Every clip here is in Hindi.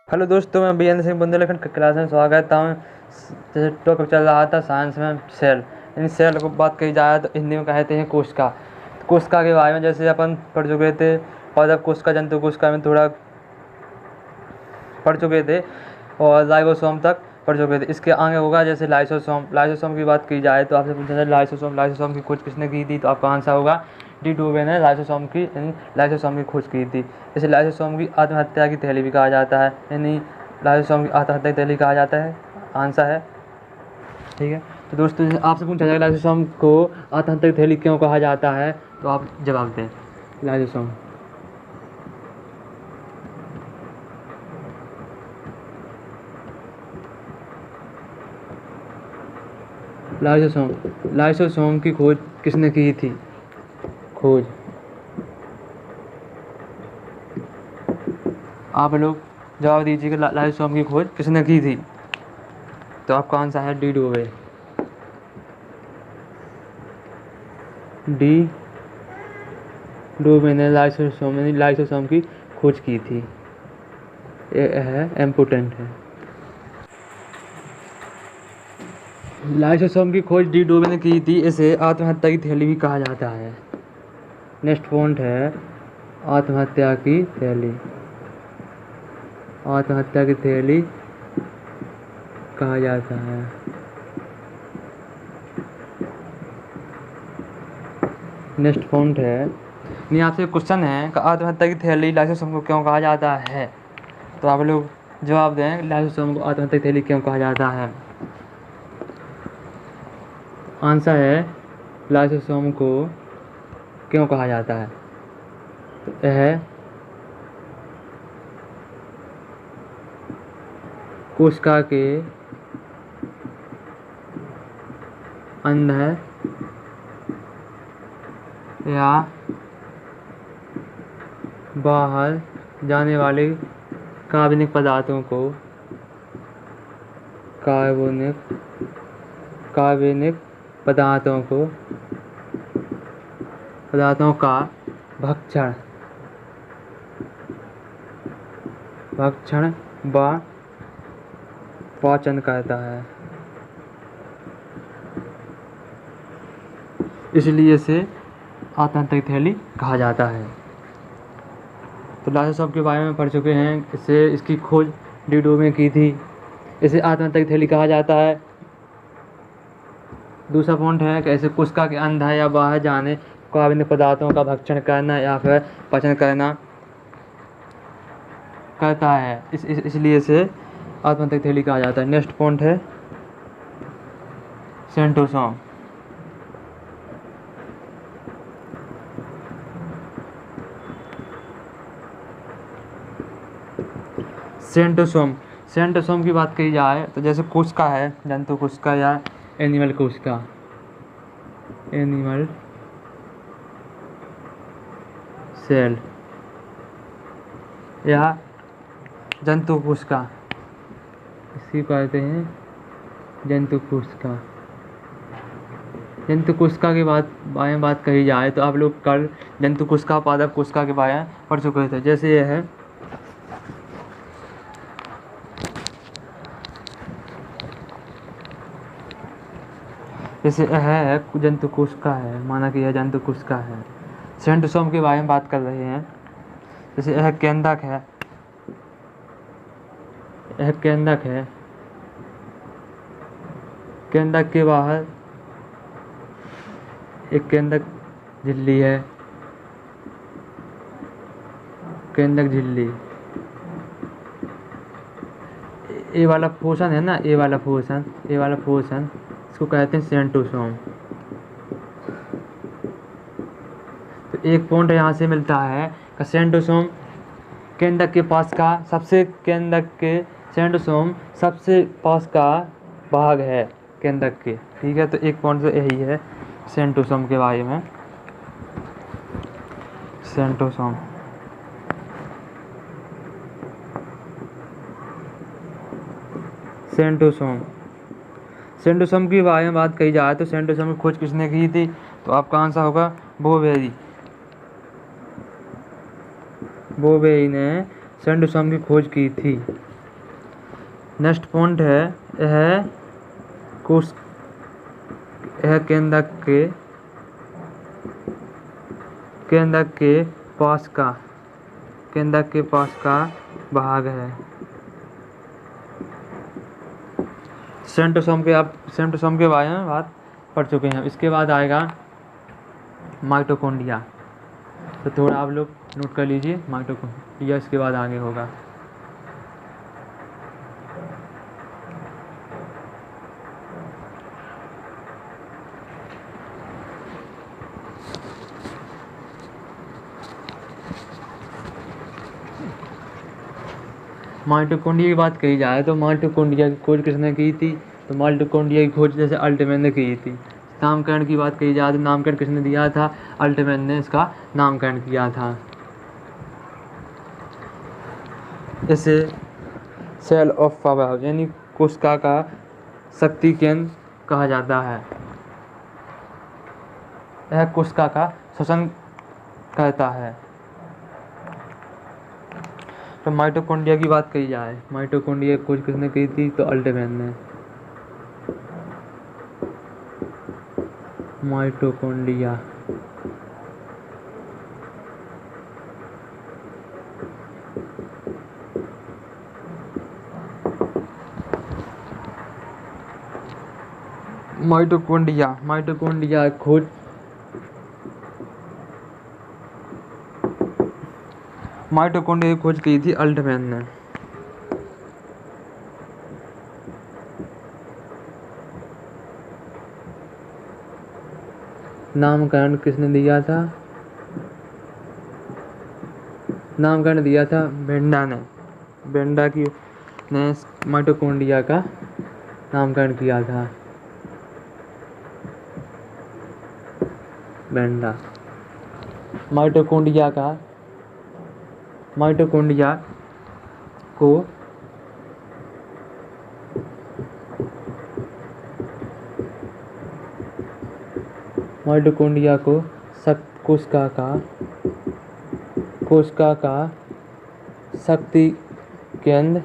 हेलो दोस्तों, मैं बीएन सिंह बुंदेलखंड क्लास में स्वागत हूँ। जैसे टॉपिक चल रहा था साइंस में सेल, इन सेल को बात कही जाए तो हिंदी में कहते हैं कोशिका। कोशिका के बारे में जैसे अपन पढ़ चुके थे, और जब कोशिका जंतु कोशिका में थोड़ा पढ़ चुके थे और लाइसोसोम तक पढ़ चुके थे। इसके आगे होगा जैसे लाइसोसोम की बात की जाए तो आपसे पूछा जाए लाइसोसोम की खोज किसने की थी, तो आपका आंसर होगा डी डूबे ने लाइसोसोम की खोज की थी। इसे लाइसोसोम की आत्महत्या की थैली भी कहा जाता है, यानी लाइसोसोम की आत्महत्या की थैली कहा जाता है। आंसर है ठीक है। तो दोस्तों आपसे पूछा जाए लाइसोसोम को आत्महत्या की थैली क्यों कहा जाता है, तो आप जवाब दें। लाइसोसोम लाइसोसोम की खोज किसने की थी? खोज आप लोग जवाब दीजिए कि लाइसोसोम की खोज किसने की थी, तो आपका आंसर है डी डूबे। डी डूबे ने लाइसोसोम की खोज की थी। ये है इम्पोर्टेंट है। लाइसोसोम की खोज डी डूबे ने की थी। इसे आत्महत्या की थैली भी कहा जाता है। नेक्स्ट पॉइंट है आत्महत्या की थैली। आत्महत्या की थैली कहा जाता है। नेक्स्ट पॉइंट है, नहीं आपसे क्वेश्चन है कि आत्महत्या की थैली लाइसोसोम को क्यों कहा जाता है, तो आप लोग जवाब दें लाइसोसोम को आत्महत्या की थैली क्यों कहा जाता है। आंसर है लाइसोसोम को क्यों कहा जाता है, तो यह कोशिका के अंदर या बाहर जाने वाले कार्बनिक पदार्थों को कार्बनिक पदार्थों का भक्षण व पाचन करता है, इसलिए इसे आत्महत्या की थैली कहा जाता है। तो लाइसोसोम के बारे में पढ़ चुके हैं। इसकी खोज डी डूबे ने की थी। इसे आत्महत्या की थैली कहा जाता है। दूसरा पॉइंट है कि ऐसे कोशिका के अंदर या बाहर जाने कार्बनिक पदार्थों का भक्षण करना या फिर पाचन करता है, इसलिए इसे आत्महत्या की थैली कहा जाता है। नेक्स्ट पॉइंट है सेंट्रोसोम। सेंट्रोसोम की बात कही जाए तो जैसे कोशिका है, जंतु कोशिका या एनिमल सेल या जंतु कोशिका, इसी को कहते हैं जंतु कोशिका के बारे में बात कही जाए तो आप लोग कल जंतु कोशिका पादप कोशिका के बारे में पढ़ चुके थे। जैसे यह है जंतु कोशिका है, माना कि यह जंतु कोशिका है। सेंट्रोसोम के बारे में बात कर रहे हैं। जैसे यह केंद्रक है, केंद्रक के बाहर एक केंद्रक झिल्ली है। केंद्रक झिल्ली, ये वाला पोर्शन है ना, ये वाला पोर्शन इसको कहते हैं सेंट्रोसोम। तो एक पॉइंट यहाँ से मिलता है कि सेंट्रोसोम केंद्रक के पास का सेंट्रोसोम सबसे पास का भाग है केंद्रक के। ठीक है, तो एक पॉइंट तो यही है सेंट्रोसोम के बारे में। सेंट्रोसोम के बारे में बात कही जाए तो सेंट्रोसोम की खोज किसने की थी, तो आपका आंसर होगा बोवेरी। बोवेई ने सेंट्रोसोम की खोज की थी। नेक्स्ट पॉइंट है यह कुछ यह केंद्रक के पास का भाग है। सेंट्रोसोम के बारे में बात पढ़ चुके हैं। इसके बाद आएगा माइटोकॉन्ड्रिया, तो थोड़ा आप लोग नोट कर लीजिए माइटोकॉन्ड्रिया, इसके बाद आगे होगा। माइटोकॉन्ड्रिया की बात कही जाए तो माइटोकॉन्ड्रिया की खोज किसने की थी? तो माइटोकॉन्ड्रिया की खोज जैसे अल्टमैन ने की थी। नामकरण की बात कही जाए तो नामकरण किसने दिया था? अल्टमैन ने इसका नामकरण किया था। इसे सेल ऑफ पावर यानी कोशिका का शक्ति केंद्र कहा जाता है। यह कोशिका का शोषण करता है। तो माइटोकॉन्ड्रिया की बात कही जाए, माइटोकॉन्ड्रिया की खोज किसने की थी? तो अल्टमैन ने। माइटोकॉन्ड्रिया की खोज की थी अल्टमैन ने। नामकरण किसने दिया था? नामकरण दिया था बेंडा ने। बेंडा ने माइटोकॉन्ड्रिया का नामकरण किया था। बेंडा माइटोकॉन्ड्रिया को कोशिका का शक्ति केंद्र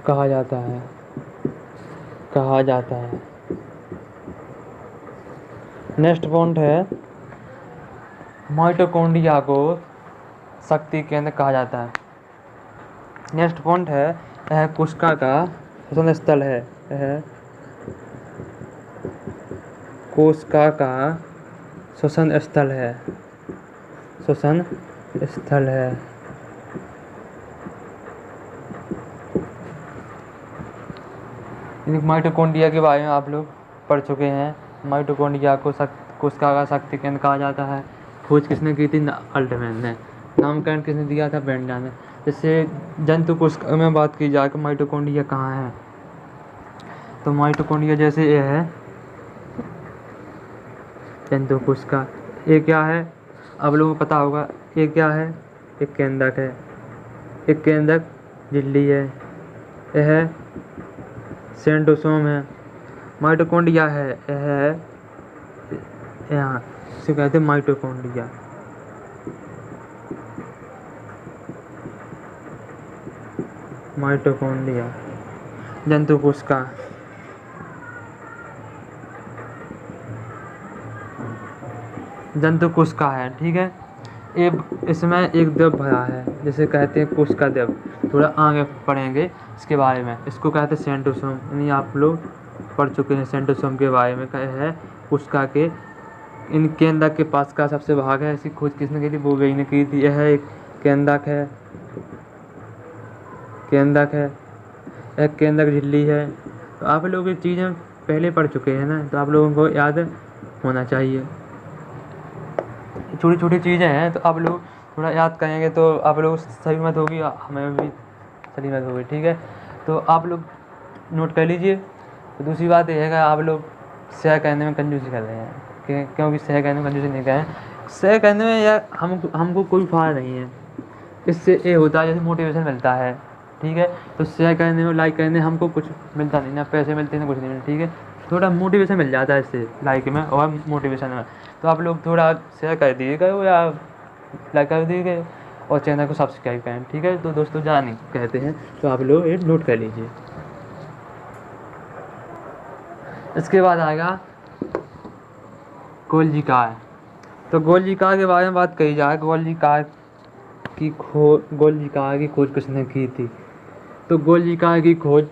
कहा जाता है। नेक्स्ट पॉइंट है माइटोकॉन्ड्रिया को शक्ति केंद्र कहा जाता है। नेक्स्ट पॉइंट है यह कोशिका का शोषण स्थल है। यह कोशिका का शोषण स्थल है। माइटोकॉन्ड्रिया के बारे में आप लोग पढ़ चुके हैं। माइटोकॉन्ड्रिया को कोशिका का शक्ति केंद्र कहा जाता है। खोज किसने की थी? अल्टमैन ने। नामकरण किसने दिया था? बेंडा ने। जैसे जंतु कोशिका में बात की जाए तो माइटोकॉन्ड्रिया कहाँ है? तो माइटोकॉन्ड्रिया जैसे ये है जंतु कोशिका, ये क्या है आप लोगों को पता होगा? ये क्या है? एक केंद्रक है। एक केंद्रक झिल्ली है। यह सेंट्रोसोम है। माइटोकॉन्ड्रिया है यह यहाँ इसे कहते हैं माइटोकॉन्ड्रिया। जंतु कोशिका। है, ठीक है। इसमें एक द्रव भरा है जिसे कहते हैं कोशिका द्रव। थोड़ा आगे पढ़ेंगे इसके बारे में। इसको कहते हैं सेंट्रोसोम, यानी आप लोग पढ़ चुके हैं सेंट्रोसोम के बारे में। है कोशिका के इन केंद्रक के पास का सबसे भाग है। इसकी खोज किसने की थी? बोवेई ने की थी। यह एक केंद्रक है। एक केंद्रक झिल्ली है। तो आप लोग ये चीज़ें पहले पढ़ चुके हैं ना, तो आप लोगों को याद होना चाहिए। छोटी छोटी चीज़ें हैं तो आप लोग थोड़ा याद करेंगे तो आप लोग सही मत होगी, हमें भी सही मत होगी, ठीक है। तो आप लोग नोट कर लीजिए। तो दूसरी बात यह है कि आप लोग शेयर करने में कंजूसी कर रहे हैं, क्योंकि शेयर करने में कंजूसी नहीं करें। शेयर करने में यार हमको कोई फ़ायदा नहीं है। इससे ये होता है जैसे मोटिवेशन मिलता है, ठीक है। तो शेयर करने में, लाइक करने हमको कुछ मिलता नहीं, ना पैसे मिलते ना कुछ नहीं मिलते, ठीक है। थोड़ा मोटिवेशन मिल जाता है इससे, लाइक में और मोटिवेशन में। तो आप लोग थोड़ा शेयर कर दीजिएगा या लाइक कर दीजिएगा। और चैनल को सब्सक्राइब करें। ठीक है, तो दोस्तों ज़्यादा नहीं कहते हैं, तो आप लोग ये नोट कर लीजिए। इसके बाद आएगा गोल्जिकार। तो गोल्जिकार के बारे में बात कही जाए, गोल्जिकार की खोज किसने की थी? तो गोल्जिकार की खोज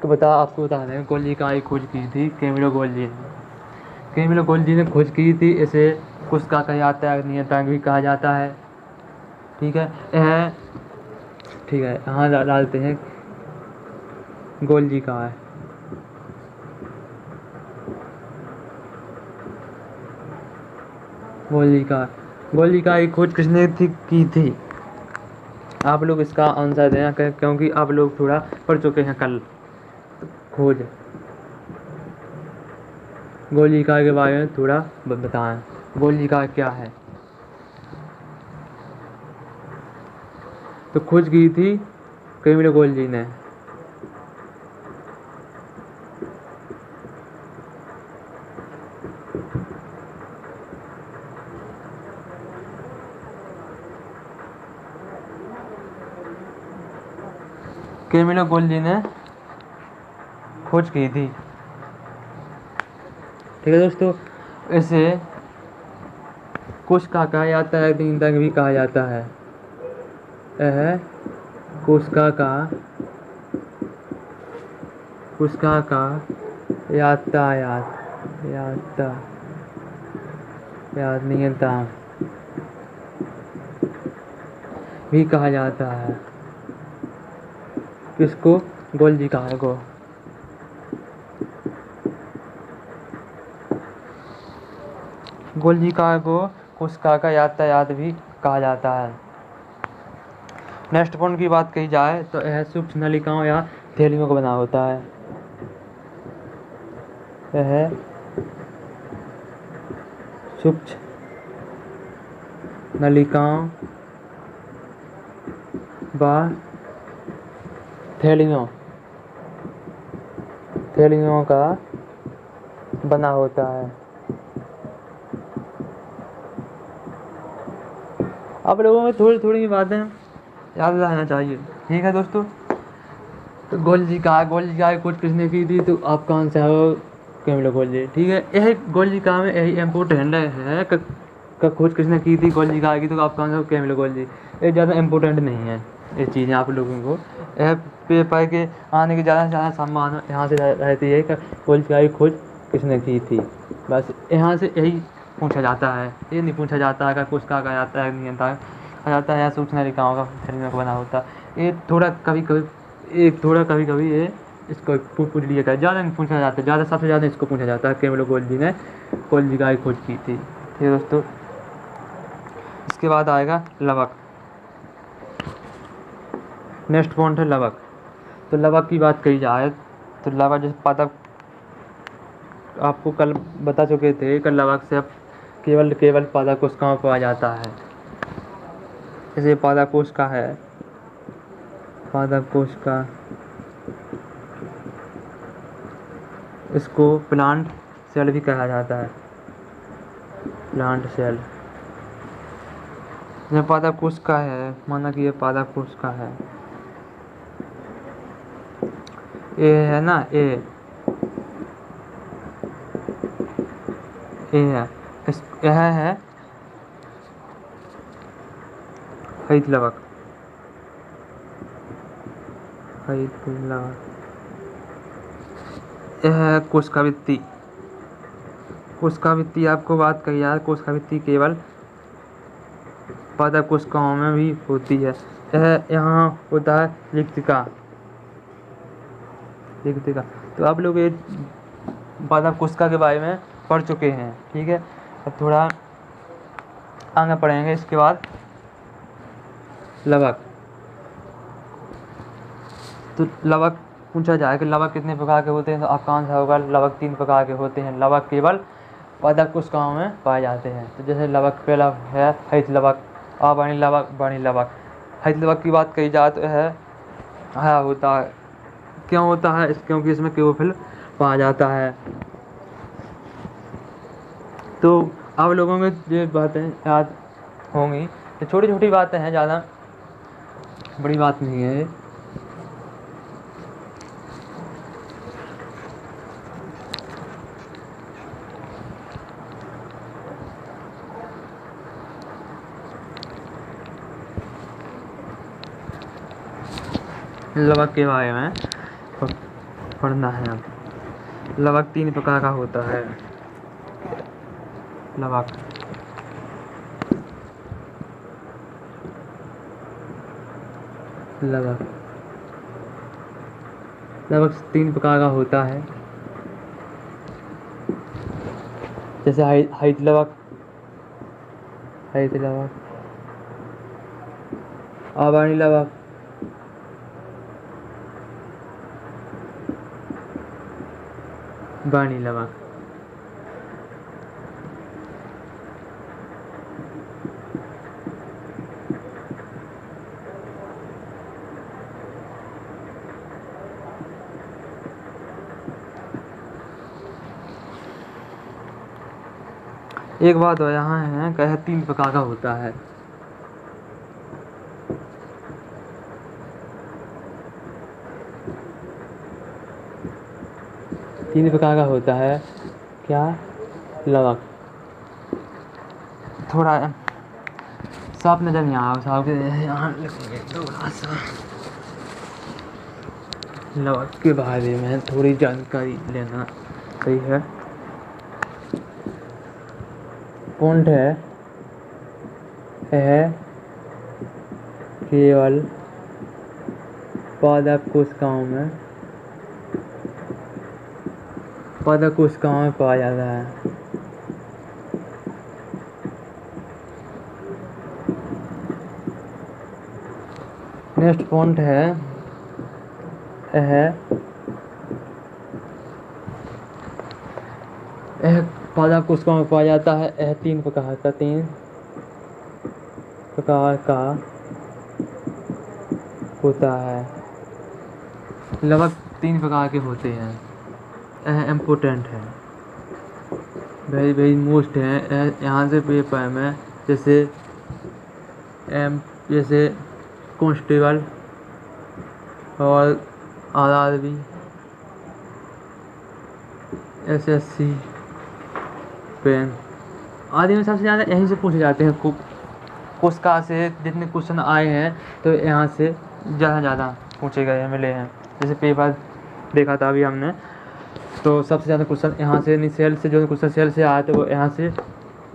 तो आपको बता दें, गोल्जिकार की खोज की थी कैमिलो गोल्जी ने। कैमिलो गोल्जी ने खोज की थी। इसे कुस्का कहा जाता है, नियतांक भी कहा जाता है। ठीक है, यह ठीक है, यहाँ डालते हैं गोल्जिकार। गोल्जिकार की खोज किसने की थी? आप लोग इसका आंसर देना, क्योंकि आप लोग थोड़ा पढ़ चुके हैं कल खोज। गोल्जिकार के बारे में थोड़ा बताएं, गोल्जिकार क्या है? तो खोज की थी कैमिलो गोल्जी ने। कैमिलो गोल्जी ने खोज की थी। ठीक है दोस्तों, इसे कुस्का कहा जाता है, नियतांक भी कहा जाता है। यह कुस्का का यातायात नियतांक भी कहा जाता है। किसको? गोल्जिकार को। गोल्जिकार को कुस्का का यातायात भी कहा जाता है। नेक्स्ट पॉइंट की बात कही जाए तो यह सूक्ष्म नलिकाओं या थैलियों को बना होता है। यह सूक्ष्म नलिकाओं व थैलियों का बना होता है। आप लोगों में थोड़ी थोड़ी बातें याद रहना चाहिए। ठीक है दोस्तों, तो गोल्जिकार की खोज किसने की थी? तो आपका आंसर है कैमिलो गोल्जी। ठीक है, यह गोल्जिकार में यही इम्पोर्टेंट है का खोज किसने की थी गोल्जिकार की? तो आपका आंसर कैमिलो गोल्जी। ये ज़्यादा इम्पोर्टेंट नहीं है ये चीज़ें आप लोगों को। यह पेपर के आने की ज़्यादा से ज़्यादा संभावना यहाँ से रहती है कि गोल्जिकार की खोज किसने की थी। बस यहाँ से यही पूछा जाता है, ये नहीं पूछा जाता है कि कुस्का का जाता है, नियतांक आ जाता है, या सूक्ष्म नलिकाओं का थैलियों का बना होता है। ये थोड़ा कभी कभी ये इसको पूछ लिया जाता है, ज़्यादा नहीं पूछा जाता है। सबसे ज़्यादा इसको पूछा जाता है कैमिलो गोल्जी ने गोल्जिकार की खोज की थी। ठीक है दोस्तों, इसके बाद आएगा लवक। नेक्स्ट पॉइंट है लवक। तो लवक की बात कही जाए तो लवक जैसे पादप आपको कल बता चुके थे कि लवक से केवल पादप कोशिकाओं में पाया जाता है। जैसे पादप कोशिका है, पादप कोशिका, इसको प्लांट सेल भी कहा जाता है, प्लांट सेल। जैसे पादप कोशिका है, माना कि ये पादप कोशिका है, ये है ना, ये है, यह है हरित लवक। यह है कोशिकावृत्ति। कोशिकावृत्ति आपको बात कही जाए, कोशिकावृत्ति केवल पादप कोशिकाओं में भी होती है। यह यहाँ होता है रिक्तिका। तो आप लोग ये पादप कोशिका के बारे में पढ़ चुके हैं। ठीक है, अब थोड़ा आगे पढ़ेंगे। इसके बाद लवक। तो लवक पूछा जाए कि लवक कितने प्रकार के होते हैं, तो आपका आंसर होगा लवक 3 प्रकार के होते हैं। लवक केवल पादप कोशिकाओं में पाए जाते हैं। तो जैसे लवक पहला है हरित लवक, अवर्णी लवक, वर्णी लवक। हरित लवक की बात कही जाए तो यह हरा होता है। क्यों होता है? क्योंकि इसमें क्लोरोफिल पाया जाता है। तो आप लोगों में ये बातें याद होंगी, ये छोटी छोटी बातें हैं, ज़्यादा बड़ी बात नहीं है। लवक के बारे में पढ़ना है। लवक 3 प्रकार का होता है। लवक लवक लवक 3 प्रकार का होता है, जैसे हरित लवक, आवर्णी लवक, वर्णी लवक। एक बात और यहाँ है कि 3 प्रकार का होता है। तीन प्रकार का होता है क्या? लवक। थोड़ा साफ नजर नहीं आ रहा, यहाँ लिखेंगे थोड़ा सा। लवक के बारे में थोड़ी जानकारी लेना सही है। पुंड है केवल पादप कोशिकाओं में पाया जाता है। नेक्स्ट पॉइंट है पादप कोशिकाओं में पाया जाता है। 3 प्रकार का होता है। लगभग 3 प्रकार के होते हैं। इम्पोर्टेंट है, वेरी वेरी मोस्ट है। यहाँ से पेपर में जैसे कांस्टेबल और RRB, SSC, पेन आदि में सबसे ज़्यादा यहीं से पूछे जाते हैं। कोशिका से जितने क्वेश्चन आए हैं तो यहाँ से ज़्यादा पूछे गए हैं, मिले हैं। जैसे पेपर देखा था अभी हमने, तो सबसे ज़्यादा क्वेश्चन यहाँ से नहीं, सेल से जो क्वेश्चन सेल से आए थे वो यहाँ से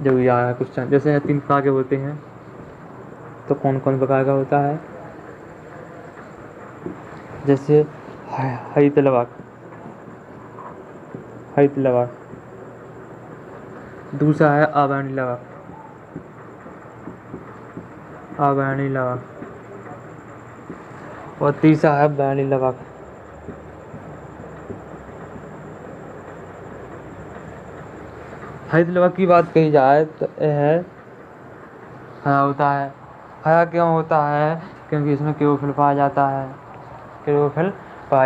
जो भी आया है क्वेश्चन। जैसे 3 प्रकार के होते हैं, तो कौन कौन प्रकार का होता है? जैसे हरित लवक, दूसरा है आवर्णी लवक, और तीसरा है वर्णी लवक। हरित लवक की बात कही जाए तो यह हरा होता है। हरा क्यों होता है? क्योंकि इसमें क्लोरोफिल पाया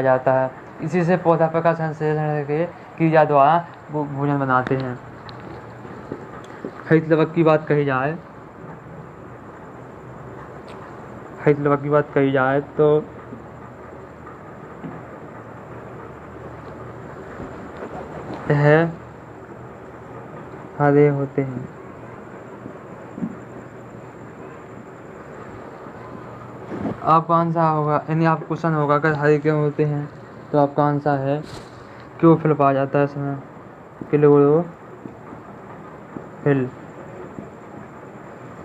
जाता है। इसी से पौधा प्रकाश संश्लेषण के क्रिया द्वारा वो भोजन बनाते हैं। हरित लवक की बात कही जाए तो यह हरे होते हैं। आपका आंसर होगा, यानी आप क्वेश्चन होगा कि हरे क्यों होते हैं, तो आपका आंसर है क्लोरोफिल पाया जाता है इसमें।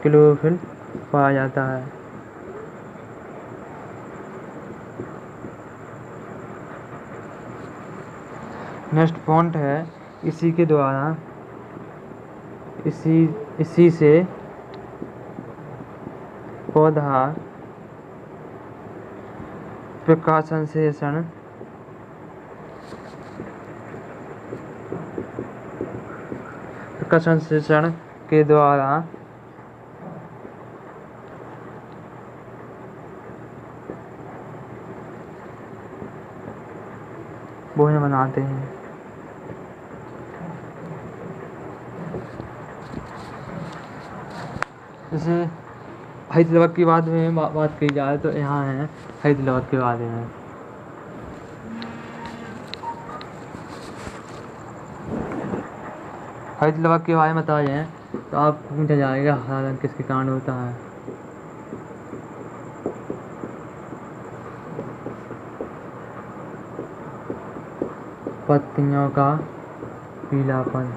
क्लोरोफिल पाया जाता है। नेक्स्ट पॉइंट है इसी के द्वारा इसी से पौधा प्रकाश संश्लेषण के द्वारा भोजन बनाते हैं। जैसे हैदराबाद के बारे में बात की जाए तो यहाँ है हैदराबाद के बारे में। हैदराबाद के बारे में बताए हैं तो आपको पूछा जाएगा हरा रंग किसके कारण होता है। पत्तियों का पीलापन,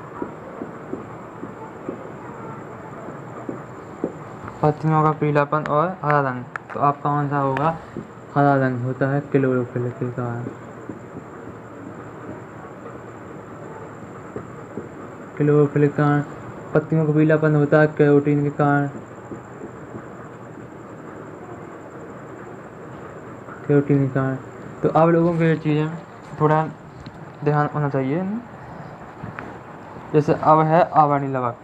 पत्तियों का पीलापन और हरा रंग। तो आपका कौन सा होगा? हरा रंग होता है क्लोरोफिल के कारण। क्लोरोफिल के कारण। पत्तियों का पीलापन होता है कैरोटीन के कारण। कैरोटीन के कारण। तो आप लोगों को ये चीज़ें थोड़ा ध्यान होना चाहिए। जैसे अब है आवर्णी लवक।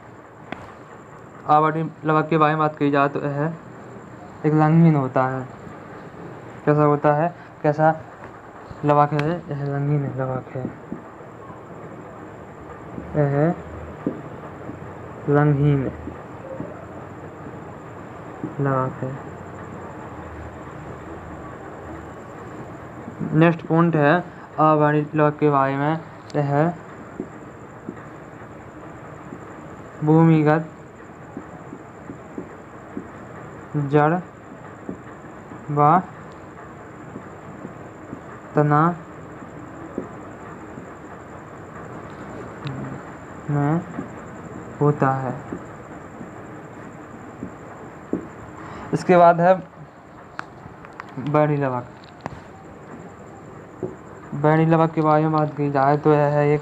आवर्णी लवक के बारे में बात की जाए तो यह एक रंगीन होता है। कैसा होता है? कैसा लवक है? यह रंगीन लवक है। यह रंगहीन लवक है। नेक्स्ट पॉइंट है आवर्णी लवक के बारे में। यह भूमिगत जड़ व तना में होता है। इसके बाद है बैणी लवक। बैणी लवक के बारे में बात की जाए तो यह है एक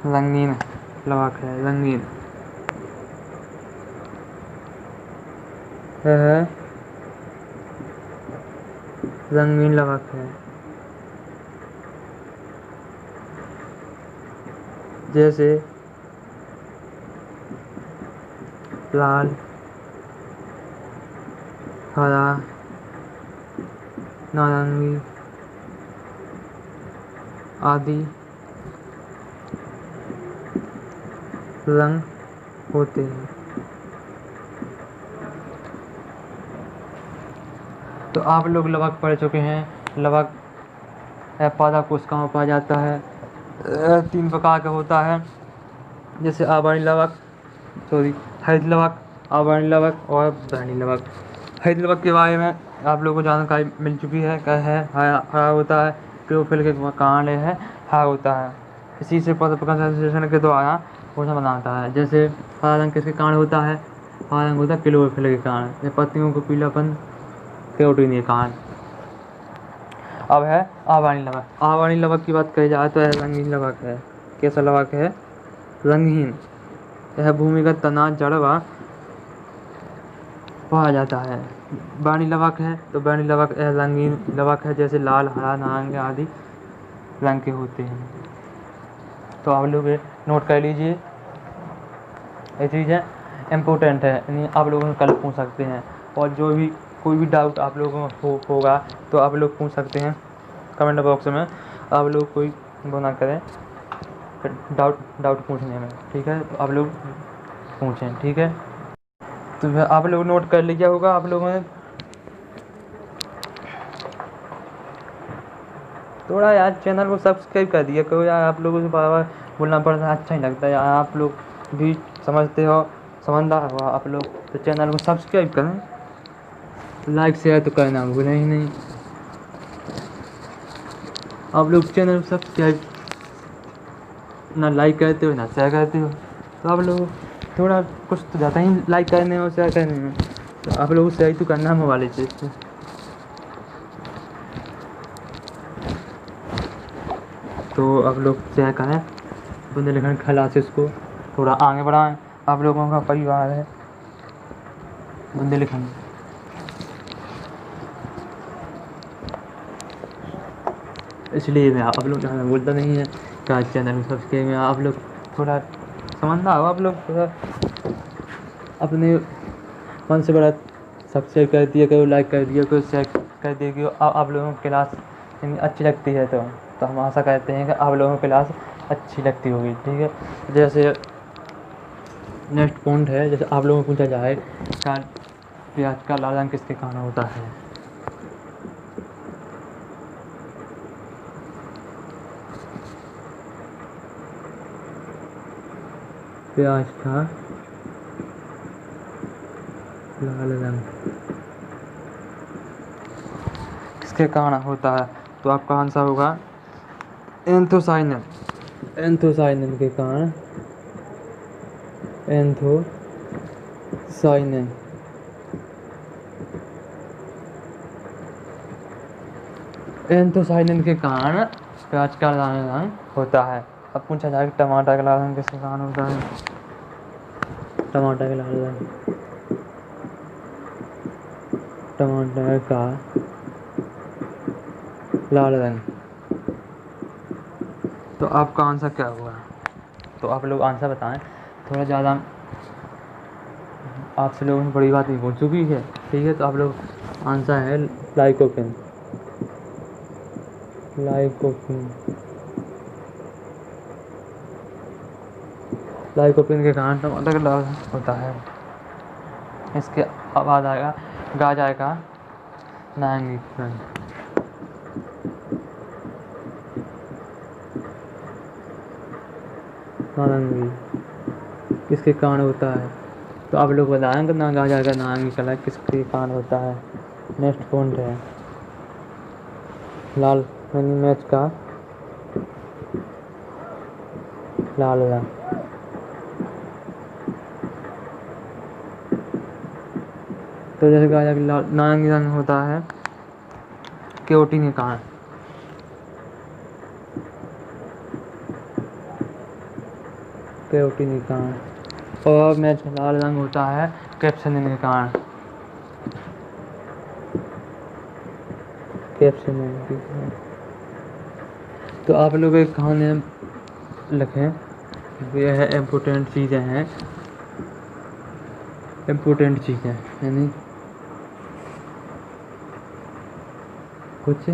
रंगीन लवक है। रंगीन, यह रंगीन लवक है। जैसे लाल, हरा, नारंगी आदि रंग होते हैं। तो आप लोग लवक पढ़ चुके हैं। लवक पौधा कोशिकाओं में पाया जाता है। 3 प्रकार का होता है, जैसे आवर्णी लवक, हैद लवक, आवर्णी लवक और बैणी लवक। हैद लवक के बारे में आप लोगों को जानकारी मिल चुकी है। क्या है? हरा होता है, क्लोरोफिल के कारण है हरा होता है। इसी से पत्रप्रकाशन के द्वारा भोजन बनाता है। जैसे हरा रंग किसके कारण होता है? हरा रंग होता है क्लोरोफिल के कारण। पत्तियों को पीलापन कैरोटीन के कारण। अब है आवर्णी लवक। आवर्णी लवक की बात कही जाए तो यह रंगीन लवक है। कैसा लवक है? रंगहीन। यह भूमिगत तना जड़ व पाया जाता है। बैणी लवक है तो बैणी लवक यह रंगीन लवक है। जैसे लाल, हरा, नारंगी आदि रंग के होते हैं। तो आप लोग नोट कर लीजिए, ये चीज़ें इम्पोर्टेंट है, यानी आप लोगों को कल पूछ सकते हैं। और जो भी कोई भी डाउट आप लोगों को होगा तो आप लोग पूछ सकते हैं कमेंट बॉक्स में। आप लोग कोई वो ना करें डाउट पूछने में, ठीक है? तो आप लोग पूछें, ठीक है? तो आप लोग नोट कर लिया होगा आप लोगों ने। थोड़ा यार चैनल को सब्सक्राइब कर दिया करो यार। आप लोगों से बार बार बोलना पड़ता है, अच्छा ही लगता है यार। आप लोग भी समझते हो, समझदार हो आप लोग, तो चैनल को सब्सक्राइब करें, लाइक शेयर तो करना भूलें ही नहीं। आप लोग चैनल को सब्सक्राइब ना लाइक करते हो ना शेयर करते हो, तो आप लोग थोड़ा कुछ तो ज़्यादा ही लाइक करने और शेयर करने में। तो आप लोग शेयर तो करना है मोबाइल चीज़ से। तो आप लोग शेयर करें, बुंदेलखंड क्लासेस को थोड़ा आगे बढ़ाएं। आप लोगों का परिवार है बुंदेलखंड। इसलिए मैं आप लोग ज़्यादा बोलता नहीं है क्या चैनल को सब्सक्राइब में। आप लोग थोड़ा समझना हो, आप लोग थोड़ा अपने मन से बड़ा सब्सक्राइब कर दिया करो, लाइक कर दिया करो, शेयर कर दिया करो। आप लोगों की क्लास अच्छी लगती है तो हम आशा करते हैं कि आप लोगों की क्लास अच्छी लगती होगी, ठीक है? जैसे नेक्स्ट पॉइंट है, जैसे आप लोगों को पूछा जाए क्या प्याज का लाल रंग किसके कारण होता है? प्याज का लाल रंग किसके कारण होता है? तो आपका आंसर होगा एंथोसाइनिन। एंथोसाइनिन के कारण, एंथोसाइनिन एंथोसाइनिन के कारण प्याज का लाल रंग होता है। अब पूछा जाए टमाटर का लाल रंग किसके कारण होता है? टमाटर का लाल रंग, टमाटर का लाल रंग, तो आपका आंसर क्या होगा? तो आप लोग आंसर बताएं। थोड़ा ज़्यादा आपसे लोगों ने बड़ी बात नहीं पूछ चुकी है, ठीक है? तो आप लोग आंसर है लाइकोपिन। लाइकोपिन, लाइकोपिन के कारण टमाटर का लाल होता है। इसके बाद आएगा गाजर का नारंगी रंग। नारंगी किसके कारण होता है? तो आप लोग बताएंगे ना गाजर का नारंगी कलर किसके कारण होता है? नेक्स्ट पॉइंट है लाल मिर्च का लाल रंग। तो जैसे गाजर का लाल नारंगी रंग होता है कैरोटीन के कारण। कैरोटीन के कारण। और मिर्च का लाल रंग होता है कैप्साइसिन के कारण। कैप्साइसिन के कारण। तो आप लोग एक कहानी लिखें, ये है इम्पोर्टेंट चीज़ें हैं, इम्पोर्टेंट चीज़ें यानी कुछ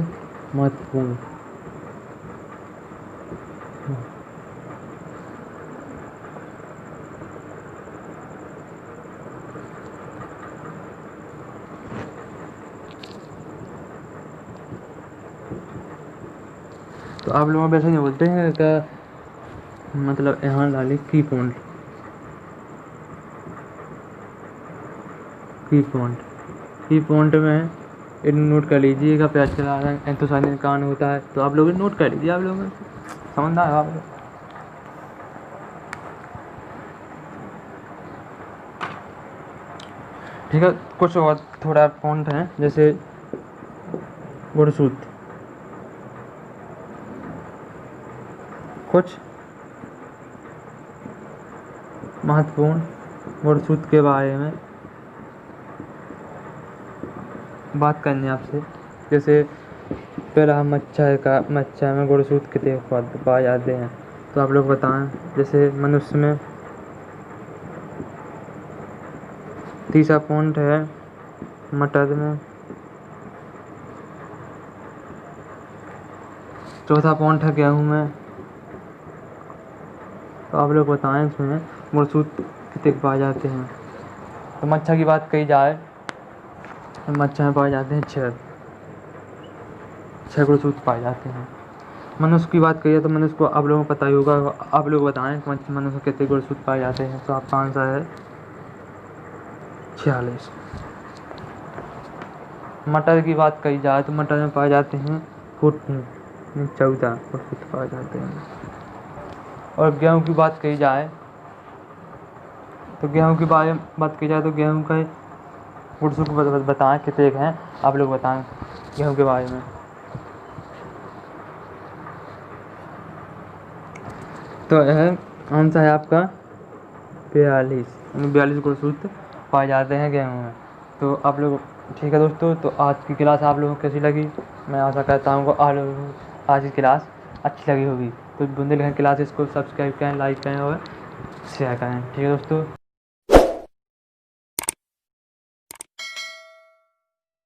महत्वपूर्ण। तो आप लोग वैसे नहीं बोलते हैं कि मतलब यहाँ डाली की पॉइंट, की पॉइंट में इन नोट कर लीजिएगा। प्याज का लाल रंग एंथोसाइनिन के कारण होता है, तो आप लोग नोट कर लीजिए। आप लोग समझना है आप लोग। ठीक है, कुछ और थोड़ा पॉइंट है जैसे गुणसूत्र, कुछ महत्वपूर्ण गुणसूत्र के बारे में बात करनी है आपसे। जैसे पहला मच्छर में गुणसूत्र कितने पाए जाते हैं? तो आप लोग बताएं। जैसे मनुष्य में। तीसरा पॉइंट है मटर में। चौथा पॉइंट है गेहूं में। तो आप लोग बताएं इसमें गुणसूत्र कितने पाए जाते हैं? तो मच्छर की बात कही जाए तो मच्छर में पाए जाते हैं 6 गुणसूत्र पाए जाते हैं। मनुष्य की बात करिए तो मनुष्य को आप लोगों को पता ही होगा। आप लोग बताएं मनुष्य कितने गुणसूत्र पाए जाते हैं? तो आपका आंसर है 46। मटर की बात कही जाए तो मटर में पाए जाते हैं 14 गुणसूत्र पाए जाते हैं। और गेहूं की बात कही जाए तो गेहूं की बात की जाए तो गेहूं का गुणसूत्र बताएं कितने हैं? आप लोग बताएं गेहूं के बारे में। तो यह आंसर है आपका 42 गुणसूत्र पाए जाते हैं गेहूं में। तो आप लोग ठीक है दोस्तों, तो आज की क्लास आप लोगों को कैसी लगी? मैं आशा करता हूँ कि आप लोगों को आज की क्लास अच्छी लगी होगी। तो बुंदेलखंड क्लासेस को सब्सक्राइब करें, लाइक करें और शेयर करें। ठीक है दोस्तों।